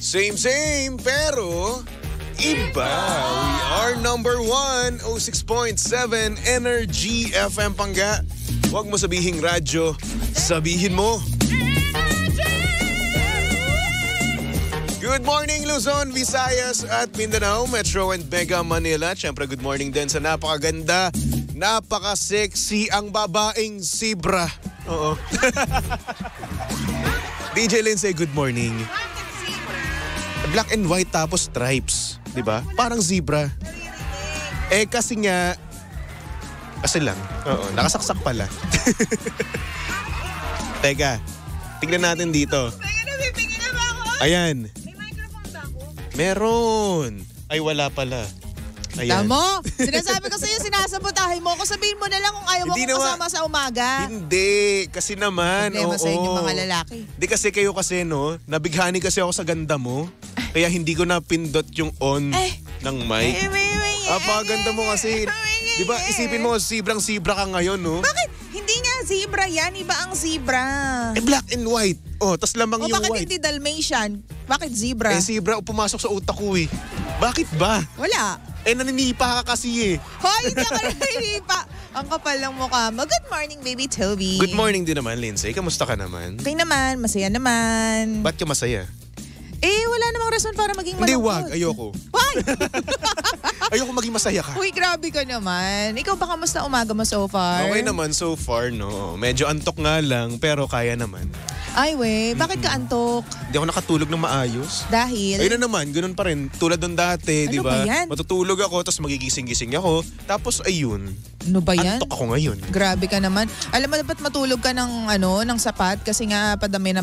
Same, pero iba. We are number 1, 06.7 Energy FM Pangga. Huwag mo sabihing radyo, sabihin mo. Good morning Luzon, Visayas at Mindanao, Metro and Mega Manila. Siyempre good morning din sa napakaganda, napaka-sexy ang babaeng zebra. Oo. DJ Lindsay, good morning. Black and white tapos stripes, di ba? Parang zebra. Kasi lang. Oo, nakasaksak pala. Teka, tignan natin dito. Ayan. Meron. Ay, wala pala. Ayan. Tamo, sinasabi ko sa'yo, sinasabotahin mo ako. Sabihin mo na lang kung ayaw mo kong kasama sa umaga. Hindi. Kasi naman, problema sa inyong mga lalaki. Hindi kasi kayo kasi, no? Nabighani kasi ako sa ganda mo. Kaya hindi ko napindot yung on ng mic. Ganda mo kasi. Di ba, isipin mo, zebra ka ngayon, no? Bakit? Hindi nga zebra yan. Iba ang zebra. Black and white. Tas lamang yung bakit white. hindi Dalmatian? Bakit zebra? Zebra pumasok sa utak ko eh. Bakit ba? Wala. Naninipa ka kasi eh. Hoy, hindi ako naninipa. Ang kapal ng mukha mo. Good morning, baby Toby. Good morning din naman, Lindsay. Kamusta ka naman? Okay naman, masaya naman. Ba't ka masaya? Wala namang rason para maging malungkot. Hindi, wag. Ayoko. Why? Ayoko maging masaya ka. Uy, grabe ka naman. Ikaw ba kamusta umaga mo so far? Okay naman so far, no. Medyo antok nga lang, pero kaya naman. Ay, we. Bakit ka antok? Hindi ako nakatulog ng maayos. Dahil? Ayun na naman, ganun pa rin. Tulad ng dati, Ano di ba? ba yan? Matutulog ako, tapos magigising-gising ako. Tapos ayun. Ano ba yan? Antok ako ngayon. Grabe ka naman. Alam mo, dapat matulog ka ng sapat kasi nga padami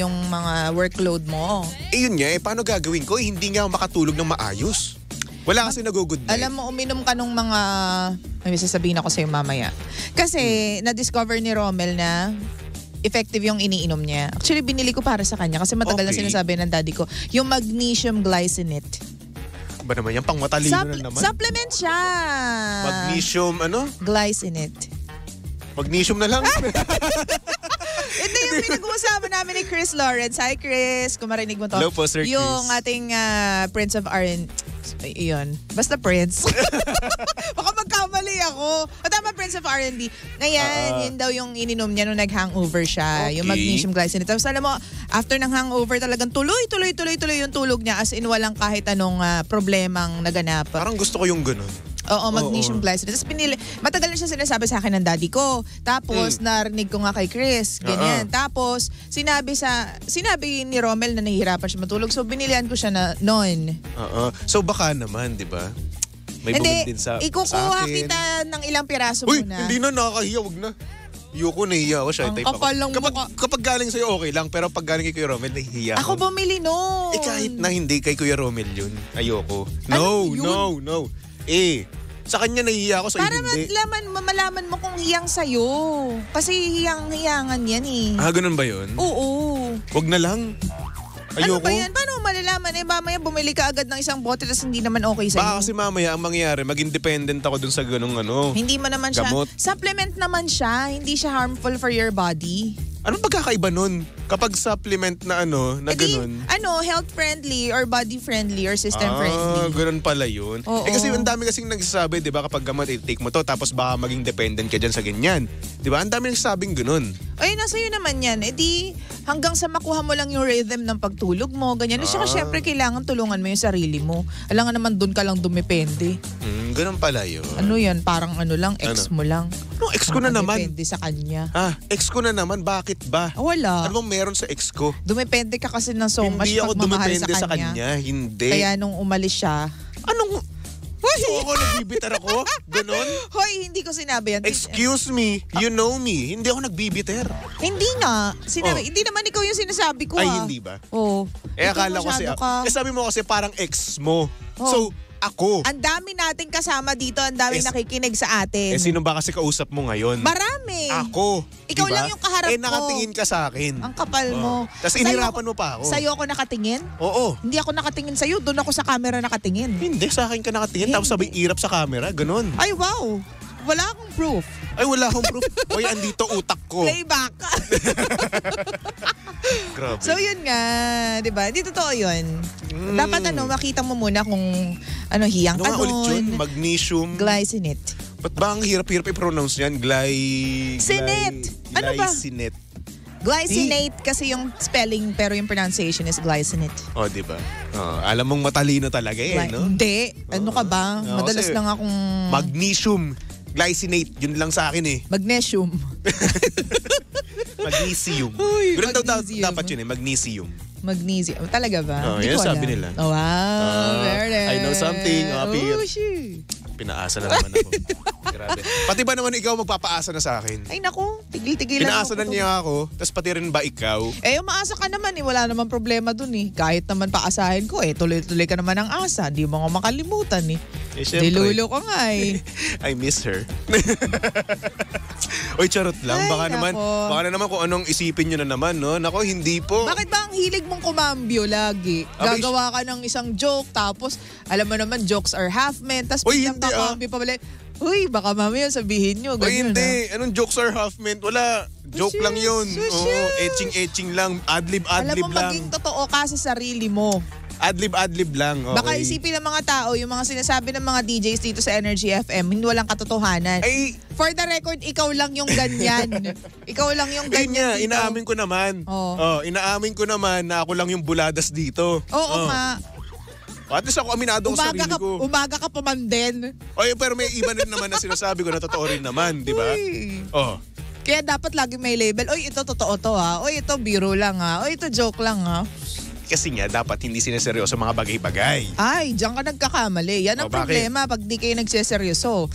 yung mga workload mo. Yun nga, paano gagawin ko? Hindi nga ako makatulog ng maayos. Wala kasi nag-good night. Alam mo, uminom ka nung mga... May sasabihin ako sa'yo mamaya. Kasi na-discover ni Romel na effective yung iniinom niya. Actually, binili ko para sa kanya kasi matagal na sinasabi ng daddy ko. Yung magnesium glycinate. Ba naman yan? Pang matalino na naman. Supplement siya. Magnesium, Glycinate. Magnesium na lang. Ito yung pinag-uusapan namin ni Chris Lawrence. Hi Chris, kung marinig mo to. Hello po, Sir Chris. Yung ating Prince of R&B. Iyon. Basta Prince. Baka magkamali ako. Tama, Prince of R&B. Ngayon, yun daw yung ininom niya nung nag-hangover siya. Okay. Yung magnesium glycinate. Tapos alam mo, after ng hangover talagang tuloy yung tulog niya as in walang kahit anong problemang naganap. Parang gusto ko yung ganun. Oo, magnesium glycinate. Tapos matagal na siya sinasabi sa akin ng daddy ko. Tapos narinig ko nga kay Chris. Ganyan. Tapos sinabi ni Romel na nahihirapan siya matulog. So binilihan ko siya noon. So baka naman, di ba? May bumid din sa ikukuha akin. kita ng ilang piraso Uy, muna. hindi na, nakakahiya. Wag na. Ayoko, nahihiya ako. Shy type ako. kapal lang Kapag galing sa'yo, okay lang. Pero pag galing kay Kuya Romel, nahihiya ako. Ako bumili no. Kahit na hindi kay Kuya Romel yun. Ayoko. Ano yun? No. Sa kanya nahihiya ako, sa Para hindi. malaman mo kung hiyang sa'yo. Kasi hiyangan yan eh. Ganun ba yun? Oo. Wag na lang. Ayoko. Ano ba yan? Paano mo malalaman? Mamaya bumili ka agad ng isang bote tapos hindi naman okay sa'yo. Baka kasi mamaya ang mangyayari, maging dependent ako dun sa ganung Hindi mo naman siya. gamot. Supplement naman siya. Hindi siya harmful for your body. Anong pagkakaiba nun? Kapag supplement na ganun. Health friendly or body friendly or system friendly. Ganun pala yun. Oo. Kasi ang dami kasing nagsasabi, di ba, kapag gamot, take mo to, tapos baka maging dependent ka dyan sa ganyan. Di ba? Ang dami nagsasabing ganun. Ay, nasa iyo naman yan. Hanggang sa makuha mo lang yung rhythm ng pagtulog mo, ganyan. Saka syempre, kailangan tulungan mo yung sarili mo. Alam nga naman, dun ka lang dumepende. Ganun pala yun. Ano yan? Parang ex mo lang. Ano, ex ko na naman? Depende sa kanya. Ex ko na naman. Bakit ba? Wala. Ano bang meron sa ex ko? Dumepende ka kasi ng so much Hindi ako pagmamahal dumepende sa kanya. Hindi. Kaya nung umalis siya, So ako nagbibitar ako? Ganon? hoy, hindi ko sinabi yan. Excuse me, you know me. Hindi ako nagbibiter. Hindi nga. Hindi naman ikaw yung sinasabi ko. Ay, hindi ba? Oo. Akala ko kasi, sabi mo kasi parang ex mo. So, ako. Ang dami nating kasama dito, ang daming nakikinig sa atin. Sino ba kasi kausap mo ngayon? Marami. Ako. Ikaw diba? lang yung kaharap ko. Nakatingin ka sa akin. Ang kapal mo. Tapos inihirapan mo pa ako. Sa'yo ako nakatingin? Oo. Hindi ako nakatingin sa'yo. Doon ako sa camera nakatingin. Hindi, sa akin ka nakatingin. Tapos sabay irap sa camera. Ganon. Ay, wow. Wala akong proof. Ay, wala akong proof. Oy, andito utak ko. Playback. Grabe. So, yun nga. Diba? Di totoo yun. Dapat makita mo muna kung hiyang ka Ano nga ulit yun? nun. Magnesium. Glycinate. Ba't ba ang hirap-hirap i-pronounce yan? Sinate. Ano ba? Glycinate. Glycinate kasi yung spelling pero yung pronunciation is glycinate. O, di ba? Alam mong matalino talaga no? Hindi. Ano ka ba? Madalas kasi lang akong... Magnesium. Glycinate. Yun lang sa akin eh. Magnesium. Magnesium. Uy, Ganun daw magnesium. dapat yun eh. Magnesium. Magnesium. Talaga ba? Hindi yan ko sabi alam. nila. Oh, wow. Very nice. I know something. Oh, shit. Pinaasa na naman ako. Grabe. Pati ba naman ikaw magpapaasa na sa akin? Ay naku, tigil-tigilan Pinaasa na ako. niya ako. Tapos pati rin ba ikaw? Umaasa ka naman wala naman problema dun Kahit naman paasahin ko tuloy-tuloy ka naman ang asa. Di mo nga makalimutan Syempre. Dilulo ko nga I miss her. Oy, charot lang. Ay, Baka naman kung anong isipin nyo na naman, no? Nako, hindi po. Bakit ba ang hilig mong kumambyo lagi? Abay, Gagawa ka ng isang joke, tapos alam mo naman jokes are half meant, tapos Uy, biglang hindi, kakambyo pa pala. Uy, baka mamaya sabihin nyo. Oy, Ganyan, hindi. Anong jokes are half meant? Wala. Joke lang yun. Oo, etching lang. Adlib Alam mo, lang. maging totoo ka sa sarili mo. Adlib lang. Okay. Baka isipin ng mga tao, yung mga sinasabi ng mga DJs dito sa Energy FM, hindi walang katotohanan. Ay, For the record, ikaw lang yung ganyan. Ikaw lang yung yun nga, ganyan dito. inaamin ko naman. Oo. Inaamin ko naman na ako lang yung buladas dito. Oo nga. At least ako aminado ko sa sarili ko. Umaga ka pa man din. Oy, pero may iba rin naman na sinasabi ko na totoo rin naman, di ba? Uy. Oh. Kaya dapat lagi may label. Oy, ito totoo to ha. Oy, ito biro lang ha. Oy, ito joke lang ha. Kasi nga, dapat hindi sineseryoso mga bagay-bagay. Ay, diyan ka nagkakamali. Yan ang bakit? problema pag di kayo nagseseryoso.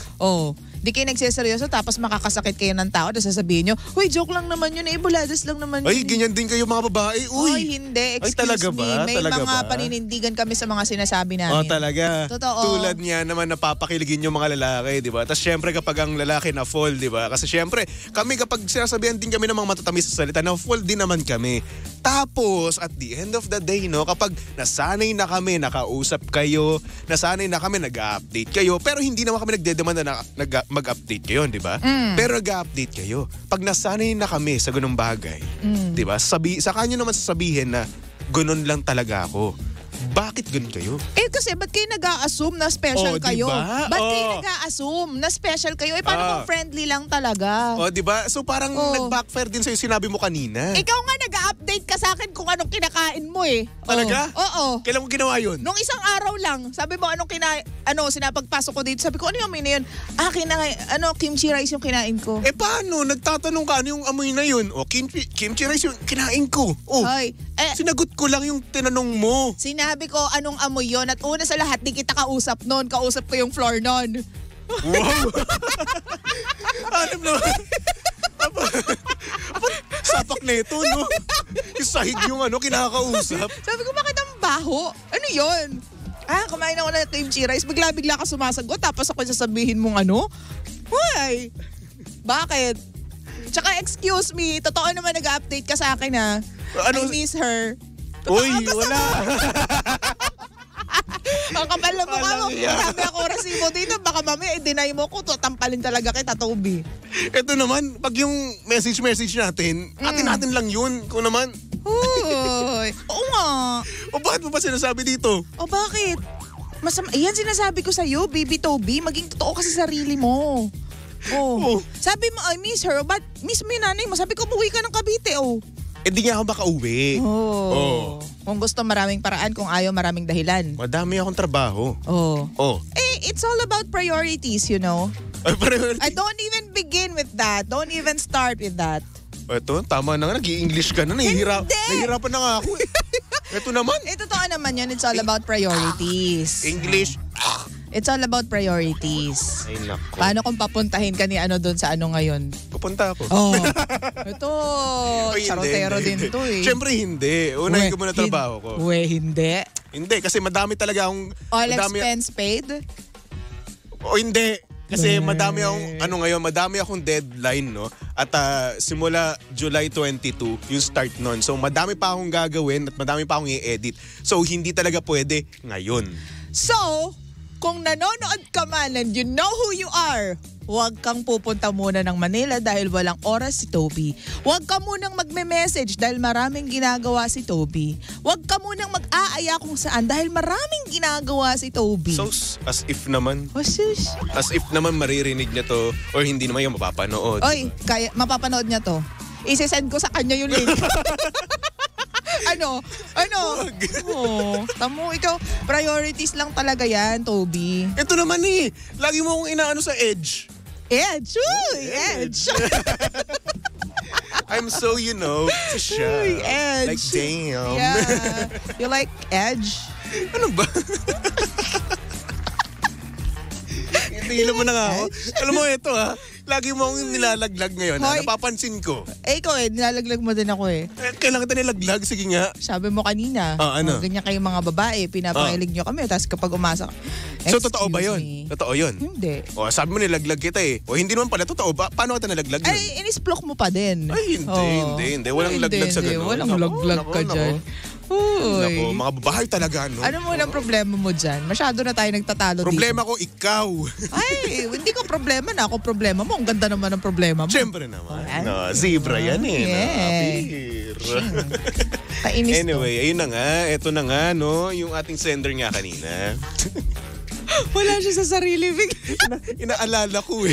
Di kayo nagseseryoso tapos makakasakit kayo ng tao tapos sasabihin nyo, uy, joke lang naman yun, buladas lang naman yun. Ay, ganyan din kayo mga babae. Uy, Oy, hindi. Excuse talaga me. ba? May Talaga mga ba? paninindigan kami sa mga sinasabi namin. talaga. Totoo. Tulad niya naman napapakiligin yung mga lalaki, di ba? Tapos syempre kapag ang lalaki na fall, di ba? Kasi syempre, kami kapag sinasabihan din kami ng mga matatamis sa salita, na fall din naman kami. Tapos, at the end of the day, no, kapag nasanay na kami, nakausap kayo, nasanay na kami, nag-update kayo, pero hindi naman kami nagdedemanda na mag-update kayo, di ba? Pero nag-update kayo. Pag nasanay na kami sa ganung bagay, di ba? Sa kanyo naman sasabihin na ganun lang talaga ako. Bakit ganun kayo? Kasi ba't kayo nag-a-assume na special kayo? Diba? Ba't kayo nag-a-assume na special kayo? Paano kung friendly lang talaga? Di ba? So parang nag-backfire din sa'yo sinabi mo kanina. Ikaw nga nag-update ka sa akin kung anong kinakain mo Talaga? Oo. Kailan mo ginawa yun? Nung isang araw lang, sabi mo anong sinapagpasok ko dito. Sabi ko, ano yung amoy na yun? Kimchi rice yung kinain ko. Paano? Nagtatanong ka, ano yung amoy na yun? Kimchi rice yung kinain ko. Hoy, sinagot ko lang yung tinanong mo. sinabi ko anong amoy yon at una sa lahat, di kita kausap noon. Kausap ko yung floor noon. Wow! Alam naman. Sapak na ito, no? Yung sahig yung kinakausap. Sabi ko, bakit ang baho? Ano yon? Kumain ako ng kimchi rice. Bigla-bigla ka sumasagot. Tapos ako sasabihin mong Why? Bakit? Tsaka excuse me, totoo naman nag-update ka sa akin I miss her. Uy, wala. Ang kapal na mukha mo. Walang iya. Sabi ako resibo dito. Baka mamaya i-deny mo ko. Tampalin talaga kita, Toby. Ito naman, pag yung message natin, atin lang yun. Kung naman. Uy. Oo nga. O bakit mo ba sinasabi dito? O bakit? Yan sinasabi ko sa'yo, baby Toby. Maging totoo ka sa sarili mo. Sabi mo, I miss her. But miss mo yung nanay mo. Sabi ko, umuwi ka ng Cavite, Di nga ako makauwi. Kung gusto maraming paraan, kung ayaw maraming dahilan. Madami akong trabaho. It's all about priorities, you know. Priority. I don't even begin with that. Don't even start with that. Ito, tama na nga. Nag-i-English ka na. Nahihirapan na nga ako. Ito naman. Totoo naman yun. It's all about priorities. English. It's all about priorities. Ay, nako. Paano kung papuntahin ka ni doon sa ngayon? Pupunta ako. Ito. Oy, Charotero din to Siyempre hindi. Unahin ko muna trabaho ko. Hindi. Hindi, kasi madami talaga akong... All expense paid? Hindi. Kasi madami akong deadline, no? At simula July 22, yung start nun. So madami pa akong gagawin at madami pa akong i-edit. So hindi talaga pwede ngayon. So, kung nanonood ka man and you know who you are, huwag kang pupunta muna ng Manila dahil walang oras si Toby. Huwag ka munang magme-message dahil maraming ginagawa si Toby. Huwag ka munang mag-aaya kung saan dahil maraming ginagawa si Toby. So, as if naman, Oh, sus. as if naman maririnig niya to or hindi naman yung mapapanood. Oy, kaya, mapapanood niya to. Isesend ko sa kanya yung link. Ano? Oh, tamo, ikaw, priorities lang talaga yan, Toby. Ito naman lagi mo akong inaano sa edge. Edge! Uy, edge! I'm so, shy. Uy, edge. Like, damn. Yeah. You like edge? Ano ba? Tigilan mo na nga ako. Alam mo ito lagi mo akong nilalaglag ngayon. Hoy. Napapansin ko. Ikaw nilalaglag mo din ako Kailangan kita nilaglag. Sige nga. Sabi mo kanina, ano? ganyan kayong mga babae, pinapakilig nyo kami, tapos kapag umasa, So, totoo ba excuse yun? me. Totoo yun? Hindi. O, sabi mo nilaglag kita O, hindi naman pala totoo ba? Paano kita nilaglag yun? Ay, inisplok mo pa din. Ay, hindi. Walang laglag sa ganun. Walang laglag ka dyan. Nako, Uy. mga babae talaga, no? Ano mo ang problema mo dyan? Masyado na tayo nagtatalo Problema ko, ikaw. Ay, hindi ko problema na. Ako problema mo. Ang ganda naman ng problema mo. Siyempre naman. Ay. No, zebra yan Yeah. Kainis Anyway, ayun na nga. Ito na nga, no? Yung ating sender nga kanina. Wala siya sa sarili. Inaalala ko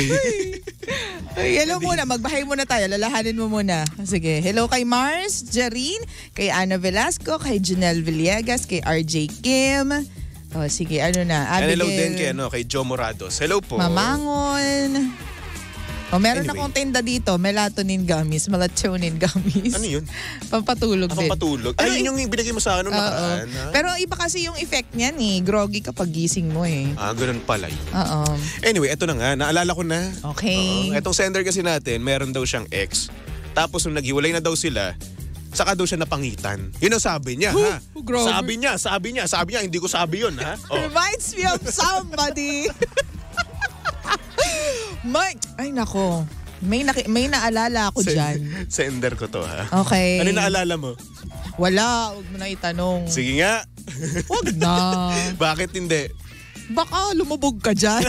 Ay, hello muna. Magbahay muna tayo. Lalahanin mo muna. Sige. Hello kay Mars, Jareen, kay Ana Velasco, kay Janelle Villegas, kay RJ Kim. Oh, sige. Ano na? And Abigail. hello din kay Joe Morados. Hello po. Mamangon. Oh, meron Anyway. akong tinda dito. Melatonin gummies. Melatonin gummies. Ano yun? Pampatulog din. Pampatulog. Pero Ano yung binigay mo sa akin nung Oo. nakaraan? Ha? Pero iba kasi yung effect niyan Groggy kapag gising mo Ganun pala yun. Oo. Anyway, eto na nga. Naalala ko na. Okay. Etong sender kasi natin, meron daw siyang ex. Tapos nung naghiwalay na daw sila, saka daw siya napangitan. Yun ang sabi niya, ha? grabe. Sabi niya, hindi ko sabi yun, ha? Reminds me of somebody. Ay nako. May naalala ako dyan. Sender ko to, ha? Okay. Ano naalala mo? Wala. Huwag mo na itanong. Sige nga. Huwag na. Bakit hindi? Baka lumubog ka dyan.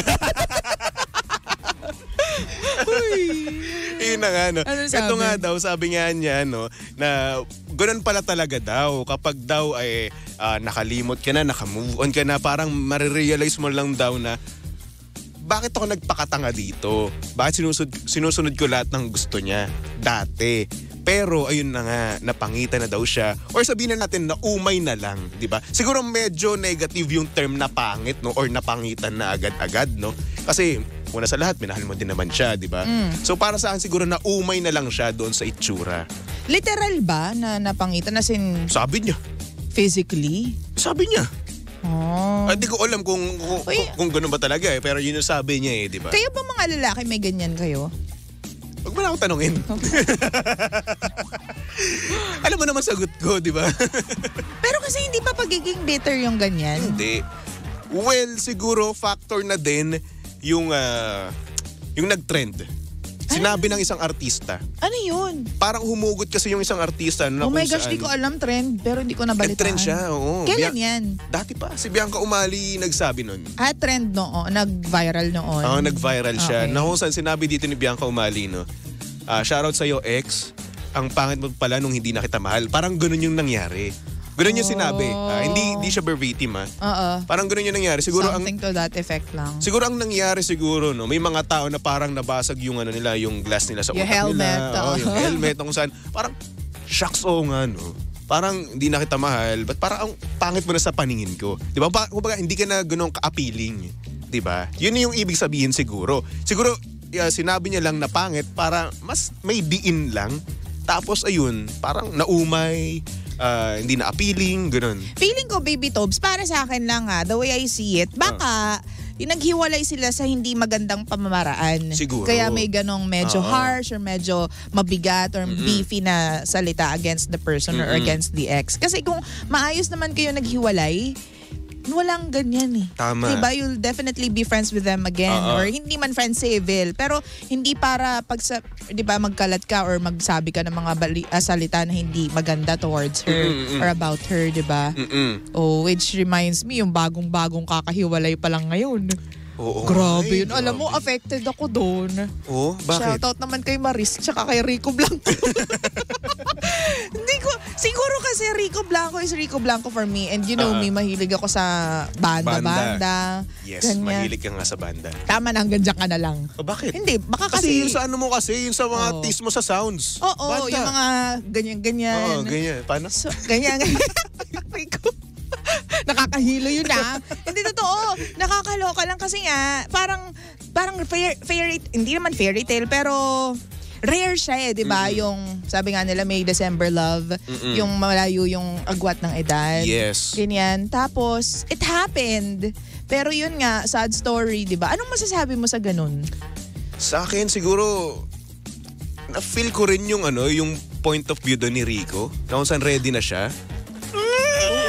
Yun na nga, no? Ano sabi? Ito nga daw, sabi nga niya, no, na ganun pala talaga daw. Kapag daw ay nakalimot ka na, nakamove on ka na, parang marirealize mo lang daw na bakit ako nagpakatanga dito? Bakit sinusunod ko lahat ng gusto niya dati? Pero ayun na nga, napangitan na daw siya. Or sabihin na natin na umay na lang, di ba? Siguro medyo negative yung term na pangit, no? Or napangitan na agad-agad, no? Kasi una sa lahat, minahal mo din naman siya, di ba? So para sa akin siguro na umay na lang siya doon sa itsura. Literal ba na napangitan? As in, Sabi niya. physically? Sabi niya. Oh. Hindi ko alam kung ganun ba talaga pero yun yung sabi niya di ba? Kayo ba mga lalaki may ganyan kayo? Huwag mo na ako tanungin. Alam mo naman sagot ko, di ba? Pero kasi hindi pa pagiging bitter yung ganyan. Hindi. Well, siguro factor na din yung nag-trend. Sinabi ng isang artista. Ano yun? Parang humugot kasi yung isang artista. Oh my gosh, di ko alam trend, pero hindi ko nabalitaan. Trend siya, oo. Kailan yan? Dati pa, si Bianca Umali nagsabi nun. Trend noon, nag-viral noon. Oo, nag-viral siya. Okay. Na kung saan sinabi dito ni Bianca Umali, no? Shoutout sa'yo, ex. Ang pangit mo pala nung hindi na kita mahal. Parang ganun yung nangyari. Ganun yung sinabi. Hindi siya verbatim, Oo. Parang ganun yung nangyari. Siguro Something to that effect lang. Siguro ang nangyari siguro, no, may mga tao na parang nabasag yung nila, yung glass nila sa Yung utak helmet, nila. oo. Yung helmet, kung saan, parang, shucks, nga, no. Parang hindi na kita mahal, but parang ang pangit mo na sa paningin ko. Di ba? Kumbaga, hindi ka na ganun ka-appealing. Di ba? Yun yung ibig sabihin siguro. Siguro, sinabi niya lang na pangit para mas may diin lang. Tapos, ayun, parang naumay, hindi na appealing, ganun. Feeling ko, Baby Tobes, para sa akin lang the way I see it, baka yung naghiwalay sila sa hindi magandang pamamaraan. Siguro. Kaya may ganong medyo harsh or medyo mabigat or beefy na salita against the person or against the ex. Kasi kung maayos naman kayo naghiwalay, walang ganyan Tama. Diba? You'll definitely be friends with them again. Or hindi man friends civil. Pero hindi para diba, magkalat ka or magsabi ka ng mga salita na hindi maganda towards her or about her, diba? Oh, which reminds me, yung bagong-bagong kakahiwalay pa lang ngayon. Oo. Grabe Ay, yun. Alam mo, grabe. affected ako doon. Oh, bakit? Shoutout naman kay Maris tsaka kay Rico Blanco. Hindi ko, siguro kasi Rico Blanco is Rico Blanco for me. And you know me, mahilig ako sa banda. Yes, ganyan. mahilig ka nga sa banda. Tama na, hanggang dyan ka na lang. Oh, bakit? Hindi, baka Kasi kasi... yun sa ano mo kasi, yun sa mga Oo. taste mo sa sounds. Oo, Banda. yung mga ganyan-ganyan. Oo, ganyan. Paano? So, ganyan. Rico. Nakakahilo yun Hindi totoo. Nakakaloka lang kasi nga, parang fairy, hindi naman fairy tale, pero rare siya di ba? Yung, sabi nga nila, may December love, yung malayo yung agwat ng edad. Yes. Ganyan. Tapos, it happened. Pero yun nga, sad story, di ba? Anong masasabi mo sa ganun? Sa akin siguro, na-feel ko rin yung yung point of view doon ni Rico. Na kung saan ready na siya.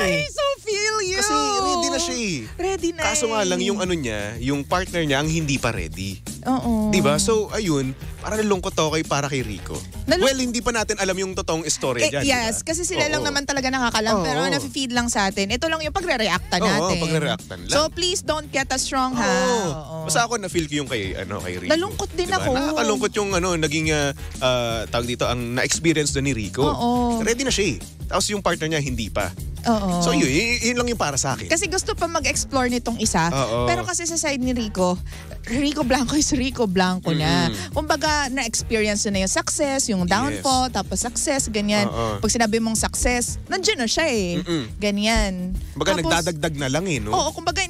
I so feel you! Kasi ready na siya eh. Ready na Kaso nga lang yung niya, yung partner niya ang hindi pa ready. Oo. Diba? So, ayun, parang nalungkot ako para kay Rico. Well, hindi pa natin alam yung totoong istorya dyan. Yes, diba? kasi sila lang naman talaga nakakalam. Pero nafe-feed lang sa atin. Ito lang yung pagre-reactan natin. Oo, pagre-reactan lang. So please don't get us wrong ha. Oo. Basta ako na-feel ko yung kay Rico. Nalungkot din ako. Nakakalungkot yung naging tawag dito, ang na-experience doon ni Rico. Oo. Ready na siya eh. Tapos yung partner niya hindi pa. Oo. So yun lang yung para sa akin. Kasi gusto pa mag-explore nitong isa. Oo. Pero kasi sa side ni Rico Blanco is Rico Blanco na. Kumbaga, na-experience na yung success, yung downfall, tapos success, ganyan. Oo. Pag sinabi mong success, nandiyan na siya eh. Ganyan. Kumbaga Tapos, nagdadagdag na lang eh, no? Oo, kumbaga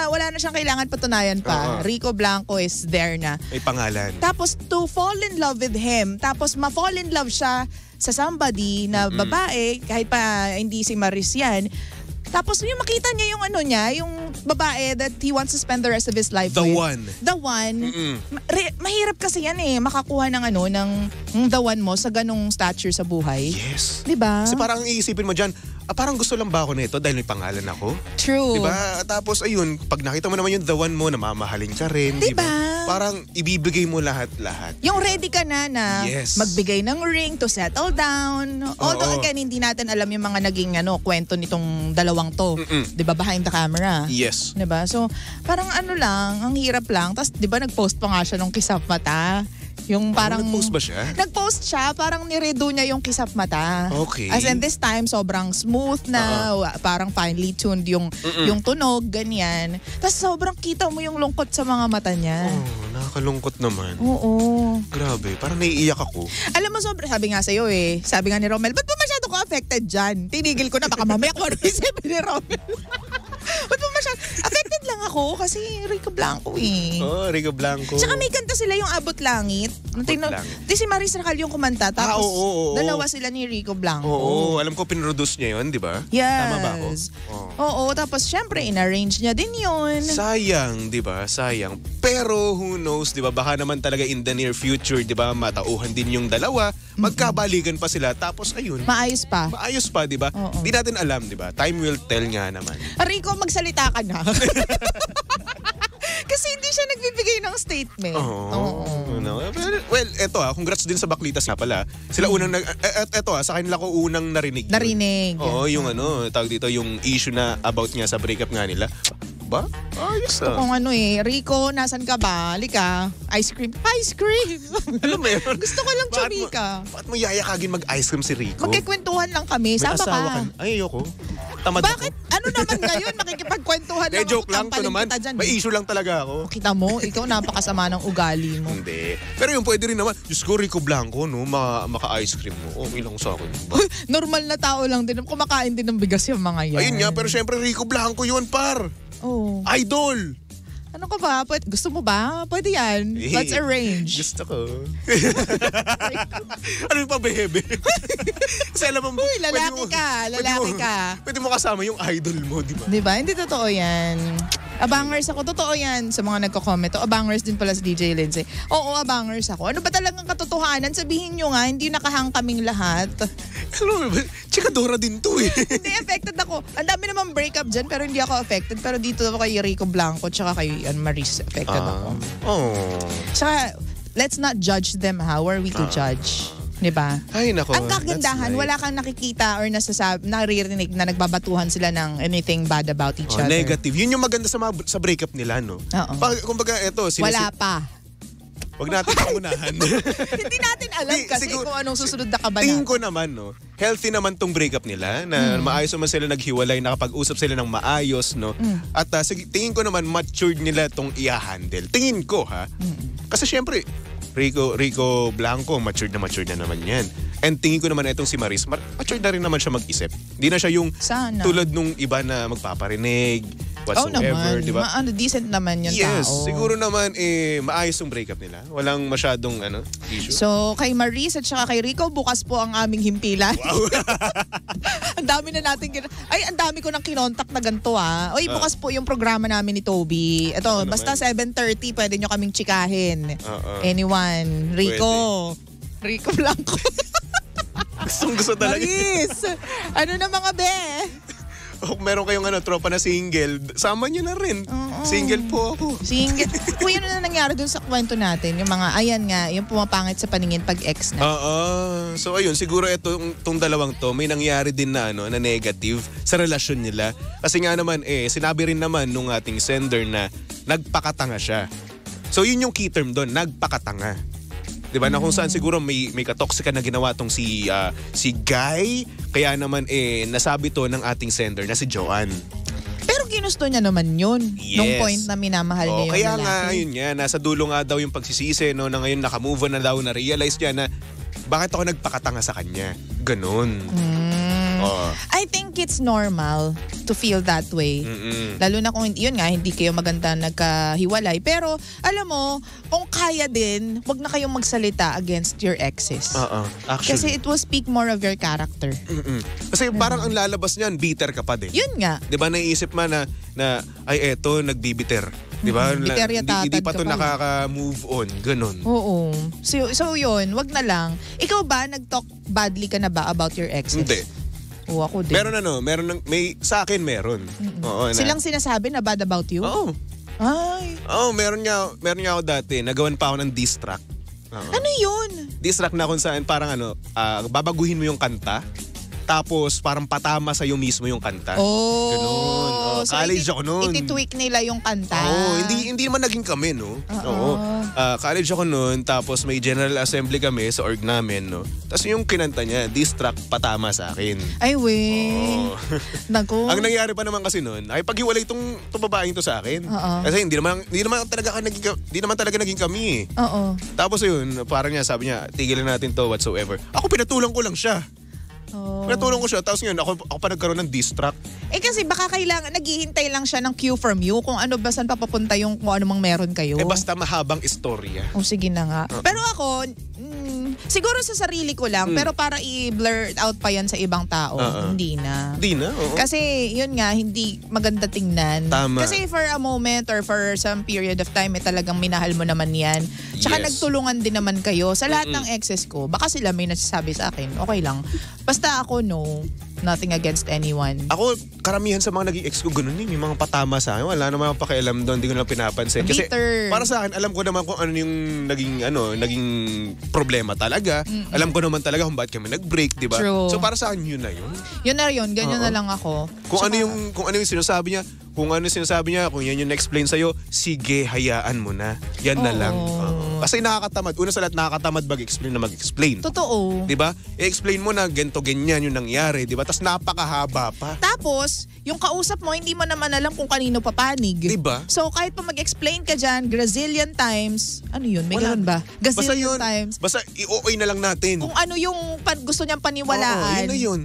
wala na siyang kailangan patunayan pa. Oo. Rico Blanco is there na. May pangalan. Tapos to fall in love with him, tapos ma-fall in love siya sa somebody na babae, kahit pa hindi si Maris yan. Tapos yung makita niya yung yung babae that he wants to spend the rest of his life The with. one. The one. Mahirap kasi yan makakuha ng ng the one mo sa ganong stature sa buhay. Yes. 'Di ba? Kasi parang iisipin mo dyan, parang gusto lang ba ako nito dahil may pangalan ako? True. Diba? Tapos ayun, pag nakita mo naman yung the one mo, namamahalin ka rin. Diba? Parang ibibigay mo lahat-lahat. Yung ready ka na Yes. magbigay ng ring to settle down. Although again, hindi natin alam yung mga naging kwento nitong dalawang to. 'Di ba? Behind the camera. Yes. 'Di ba? So, parang lang, ang hirap lang. Tapos 'di ba nag-post pa nga siya nung kisap mata. Yung parang nag-post ba siya? Nag-post siya, parang niredo niya yung kisap mata. Okay. As in this time, sobrang smooth na, parang finely tuned yung tunog, ganyan. Tapos sobrang kita mo yung lungkot sa mga mata niya. Nakakalungkot naman. Oo. Grabe, parang naiiyak ako. Alam mo, sabi nga sa'yo sabi nga ni Romel, ba't ba masyado ko affected dyan? Tinigil ko na, baka mamaya ko isipin ni Romel. Ba't ba masyado? Affected lang ako kasi Rico Blanco Rico Blanco. Tsaka may kanta sila yung Abot Langit. Di si Maris Racal yung kumanta. Tapos oo. dalawa sila ni Rico Blanco. Oo, alam ko pinroduce niya yun, di ba? Yes. Tama ba ako? Oo, tapos syempre in-arrange niya din yun. Sayang, di ba? Sayang. Pero who knows, di ba? Baka naman talaga in the near future, di ba? Matauhan din yung dalawa. Magkabalikan pa sila. Tapos ayun. Maayos pa. Maayos pa, di ba? Oo. Di natin alam, di ba? Time will tell nga naman. Rico, magsalita ka na. Kasi hindi siya nagbibigay ng statement. Well, eto congrats din sa Baklitas nga pala. Sila unang eto sa kanila ko unang narinig. Narinig. Oo, yung tawag dito, yung issue na about nga sa breakup nga nila. Ba? Ayos Kung Rico, nasan ka ba? Halika. Ice cream. Ice cream! Alam mo yun? Gusto ko lang chumika. Bakit mo yayakagin mag-ice cream si Rico? Magkikwentuhan lang kami. May Sama asawa ka. Ay, ayoko. Tamad Bakit? ako. Ano naman ngayon? Makikipagkwentuhan lang Joke lang to naman. May issue lang talaga ako. Kita mo, ikaw napakasama ng ugali mo. Hindi. Pero yung pwede rin naman, Diyos ko, Rico Blanco, maka-ice cream mo. Okay lang sa akin. Normal na tao lang din. Kumakain din ng bigas yung mga yan. Ayun nga, pero syempre Rico Blanco yun, par. Oh. Idol! Ano ka ba? Gusto mo ba? Pwede yan. Let's arrange. Gusto ko. Ano yung pabebe? Kasi alam mo, Uy, lalaki ka. Pwede mo kasama yung idol mo, di ba? Di ba? Hindi totoo yan. Abangers ako. Totoo yan sa mga nagko-comment. Abangers din pala si DJ Lindsay. Oo, abangers ako. Ano ba talagang katotohanan? Sabihin nyo nga, hindi nakahang kaming lahat. Alam mo, chikadora din to eh. Hindi, affected ako. Ang dami naman breakup dyan, pero hindi ako affected. Pero dito ako kay Rico Blanco tsaka kay Maris, affected ako. Oh. Tsaka, let's not judge them. How are we to judge? Di ba? Ay, nako. Ang kagandahan, wala kang nakikita or naririnig na nagbabatuhan sila ng anything bad about each other. Negative. Yun yung maganda sa breakup nila, no? Oo. Kumbaga, eto. Wala pa. Wag natin pangunahan. Hindi natin alam kasi kung anong susunod na kabana. Tingin ko naman, no? Healthy naman tong breakup nila na maayos naman sila naghiwalay, nakapag-usap sila ng maayos, no? At tingin ko naman matured nila tong i-handle. Tingin ko, ha? Kasi syempre, Rico Blanco, matured na naman yan. And tingin ko naman itong si Maris, matured na rin naman siya mag-isip. Hindi na siya yung tulad nung iba na magpaparinig, whatsoever, di ba? Decent naman yung tao. Yes, siguro naman maayos yung breakup nila. Walang masyadong issue. So, kay Maris at saka kay Rico, bukas po ang aming himpilan. Wow. Ang dami na natin ang dami ko nang kinontak na ganito Oy, bukas po yung programa namin ni Toby. Ito, basta 7:30 pwede nyo kaming tsikahin. Anyone? Rico Blanco. Gusto talaga. Maris! Ano na mga be? Kung meron kayong tropa na single, sama nyo na rin. Single po ako. Single. Kuya, ano na nangyari dun sa kwento natin? Yung mga, ayan nga, yung pumapangit sa paningin pag ex na. So ayun, siguro itong dalawang to, may nangyari din na na negative sa relasyon nila. Kasi nga naman, sinabi rin naman nung ating sender na nagpakatanga siya. So yun yung key term doon, nagpakatanga. Diba? Na kung saan siguro may katoksika na ginawa tong si Guy. Kaya naman nasabi to ng ating sender na si Joanne. Pero ginusto niya naman yun. Yes. Nung point na minamahal niya yung kaya lalaki. nga, yun nga, nasa dulo nga daw yung pagsisisi, no, na ngayon nakamove on na daw, na-realize niya na bakit ako nagpakatanga sa kanya. Ganun. I think it's normal to feel that way. Lalo na kung yun nga, hindi kayo maganda nagkahiwalay. Pero alam mo, kung kaya din, wag na kayong magsalita against your exes. Actually. Kasi it will speak more of your character. Kasi parang ang lalabas niyan, bitter ka pa din. Yun nga. Diba naiisip mo na ay eto, nagbibiter. Diba? Hindi pa to nakaka-move on. Ganun. Oo. So yun, wag na lang. Ikaw ba, nag-talk badly ka na ba about your exes? Hindi. Oo, ako din. Sa akin meron. Oo, silang sinasabi na bad about you? Oo. Ay. Oo, meron nga ako dati. Nagawan pa ako ng diss track. Ano yun? Diss track na kung saan parang babaguhin mo yung kanta. Tapos parang patama sa'yo mismo yung kanta. Oh. Ganun. So college ako noon. Iti-tweak nila yung kanta. Hindi naman naging kami, no? Oo. College ako noon, tapos may general assembly kami sa org namin, no? Tapos yung kinanta niya, diss track patama sa akin. Ay, wait. Naku. Ang nangyari pa naman kasi noon, ay paghiwalay itong babaeng to sa akin. Kasi hindi naman talaga naging kami. Oo. Tapos yun, parang niya, sabi niya, tigilan natin to whatsoever. Ako pinatulang ko lang siya. Pinatulong ko siya, tapos ngayon ako pa nagkaroon ng diss track. Kasi baka kailangan, naghihintay lang siya ng cue from you kung ano ba saan papapunta yung kung ano mang meron kayo. Basta mahabang istorya. Sige na nga. Pero ako, siguro sa sarili ko lang, pero para i-blur out pa yan sa ibang tao, hindi na. Hindi na, oo. Kasi yun nga, hindi maganda tingnan. Tama. Kasi for a moment or for some period of time, talagang minahal mo naman yan. Tsaka nagtulungan din naman kayo. Sa lahat ng exes ko, baka sila may nasasabi sa akin, okay lang. Basta ako, no. Nothing against anyone. Ako, karamihan sa mga naging ex ko, ganun yung mga patama sa akin. Wala naman akong pakialam doon, hindi ko na pinapansin. Kasi para sa akin, alam ko naman kung ano yung naging problema talaga. Alam ko naman talaga kung bakit kami nag-break, di ba? True. So para sa akin, yun na yun. Yun na yun, ganyan na lang ako. Kung ano yung sinasabi niya, kung yan yung na-explain sa'yo, sige, hayaan mo na. Yan na lang. Kasi nakakatamad. Una sa lahat, nakakatamad mag-explain na mag-explain. Totoo. Diba? I-explain mo na ganito, ganyan yung nangyari. Diba? Tapos napakahaba pa. Tapos, yung kausap mo, hindi mo naman alam kung kanino papanig. Diba? So, kahit pa mag-explain ka dyan, gazillion times, ano yun? May ganun ba? Gazillion times. Basta i-OA na lang natin. Kung ano yung gusto niyang paniwalaan. Yun na yun.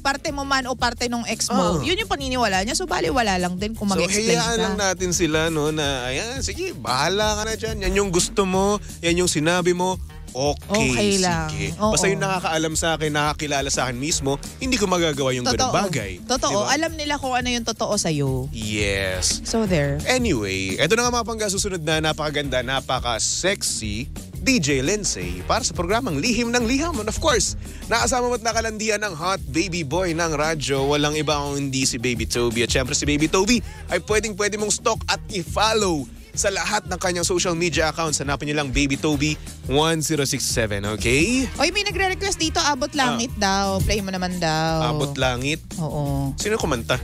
Parte mo man o parte nung ex mo, yun yung paniniwala niya. So, baliwala lang din kung mag-explain ka. So, hayaan lang natin sila, no, na, ayan, sige, bahala ka na dyan. Yan yung gusto mo, yan yung sinabi mo, okay lang. Sige. Basta yung nakakaalam sa akin, nakakilala sa akin mismo, hindi ko magagawa yung ganung bagay. Totoo. Diba? Alam nila kung ano yung totoo sa'yo. Yes. So there. Anyway, eto na nga mga pangga, susunod na napakaganda, napaka-sexy DJ Lindsay para sa programang Lihim ng Liham. And of course, nakasama mo't nakalandian ng hot baby boy ng radyo. Walang iba kung hindi si Baby Toby. At syempre si Baby Toby ay pwede mong stalk at i-follow sa lahat ng kanyang social media accounts. Hanapin niyo lang Baby Toby 1067, okay? Oy, may nagre-request dito, Abot Langit daw. Play mo naman daw. Abot Langit. Oo. Sino kumanta?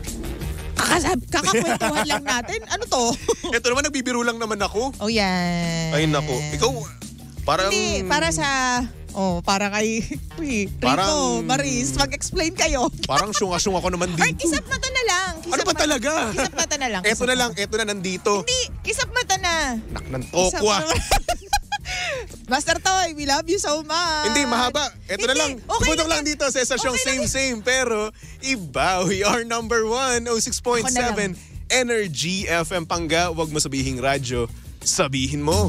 Kakakwentuhan lang natin. Ano to? Ito naman, nagbibiro lang naman ako. Oh, yan. Ay, naku. Ikaw, parang... Hindi, para sa... para kay Rico, Parang- Maris, mag-explain kayo. Parang syunga-syunga ako naman Or dito. kisap mata na lang. Ano ba talaga? Kisap mata na lang. Eto na lang, eto na nandito. Hindi, kisap mata na. Nak ng Kisap tokwa. mata. Master Toy, we love you so much. Hindi, mahaba. Eto na lang. Hindi, okay Pumunta lang lang yan. dito sa estasyong Okay lang same pero iba. We are number 1, Ako na 06.7 lang. Energy FM Pangga. Huwag mo sabihing radyo, sabihin mo.